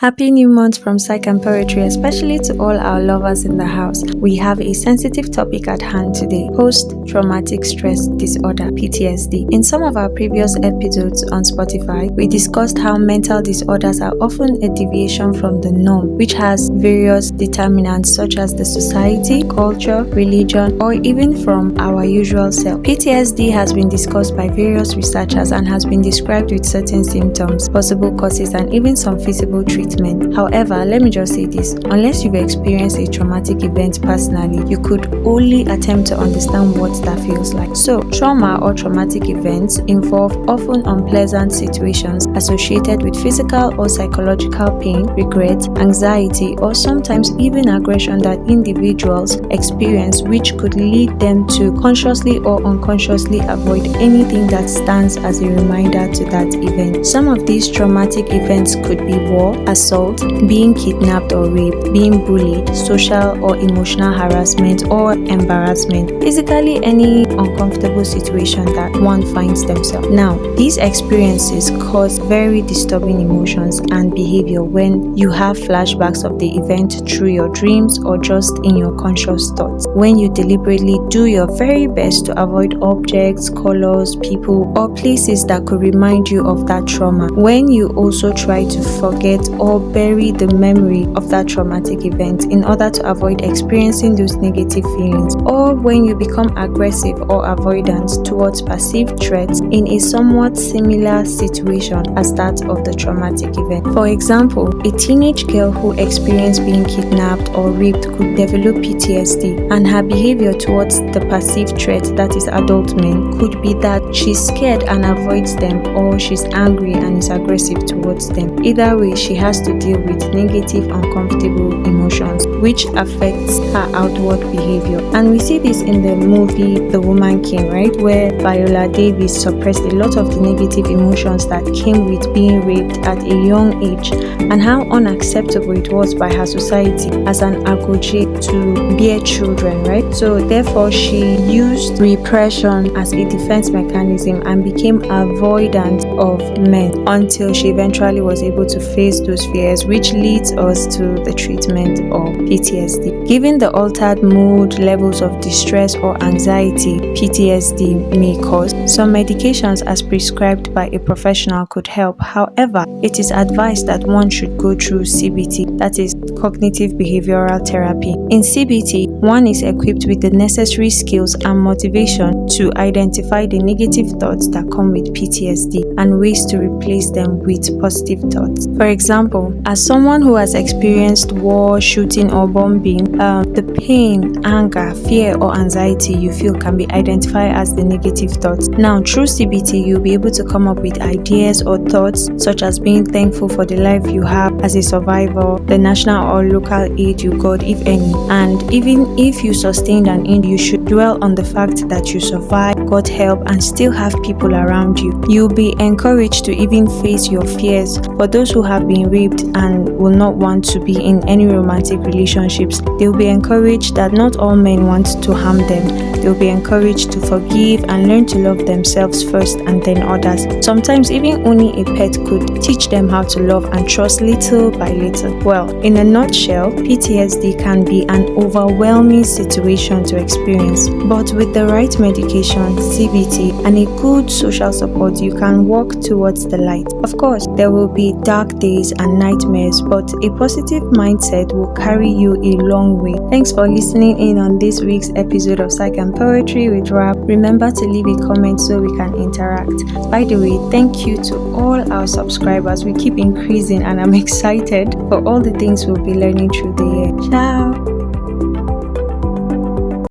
Happy new month from Psych and Poetry, especially to all our lovers in the house. We have a sensitive topic at hand today: post-traumatic stress disorder, PTSD. In some of our previous episodes on Spotify, we discussed how mental disorders are often a deviation from the norm, which has various determinants such as the society, culture, religion, or even from our usual self. PTSD has been discussed by various researchers and has been described with certain symptoms, possible causes, and even some feasible treatments. However, let me just say this: unless you've experienced a traumatic event personally, you could only attempt to understand what that feels like. So, trauma or traumatic events involve often unpleasant situations associated with physical or psychological pain, regret, anxiety, or sometimes even aggression that individuals experience, which could lead them to consciously or unconsciously avoid anything that stands as a reminder to that event. Some of these traumatic events could be war, assault, being kidnapped or raped, being bullied, social or emotional harassment or embarrassment, physically any uncomfortable situation that one finds themselves. Now, these experiences cause very disturbing emotions and behavior when you have flashbacks of the event through your dreams or just in your conscious thoughts. When you deliberately do your very best to avoid objects, colors, people, or places that could remind you of that trauma. When you also try to forget or bury the memory of that traumatic event in order to avoid experiencing those negative feelings, or when you become aggressive or avoidant towards perceived threats in a somewhat similar situation as that of the traumatic event. For example, a teenage girl who experienced being kidnapped or raped could develop PTSD, and her behavior towards the perceived threat, that is adult men, could be that she's scared and avoids them, or she's angry and is aggressive towards them. Either way, she has to deal with negative, uncomfortable emotions, which affects her outward behavior. And we see this in the movie The Woman King, right, where Viola Davis suppressed a lot of the negative emotions that came with being raped at a young age, and how unacceptable it was by her society as an agoge to bear children, right? So therefore, she used repression as a defense mechanism and became avoidant of men until she eventually was able to face those fears, which leads us to the treatment of PTSD. Given the altered mood, levels of distress or anxiety PTSD may cause, some medications as prescribed by a professional could help. However, it is advised that one should go through CBT, that is cognitive behavioral therapy. In CBT, one is equipped with the necessary skills and motivation to identify the negative thoughts that come with PTSD and ways to replace them with positive thoughts. For example, as someone who has experienced war, shooting, or bombing, the pain, anger, fear, or anxiety you feel can be identified as the negative thoughts. Now, through CBT, you'll be able to come up with ideas or thoughts such as being thankful for the life you have as a survivor, the national or local aid you got, if any, and even if you sustained an injury, you should dwell on the fact that you survived, got help, and still have people around you. You'll be encouraged to even face your fears. For those who have been raped and will not want to be in any romantic relationships, they'll be encouraged that not all men want to harm them. They'll be encouraged to forgive and learn to love themselves first and then others. Sometimes even owning a pet could teach them how to love and trust little by little. Well, in a nutshell, PTSD can be an overwhelming situation to experience, but with the right medication, CBT, and a good social support, you can walk towards the light. Of course, there will be dark days and nightmares, but a positive mindset will carry you a long way. Thanks for listening in on this week's episode of Psych and Poetry with Rapp. Remember to leave a comment so we can interact. By the way, thank you to all our subscribers. We keep increasing and I'm excited for all the things we'll be learning through the year. Ciao!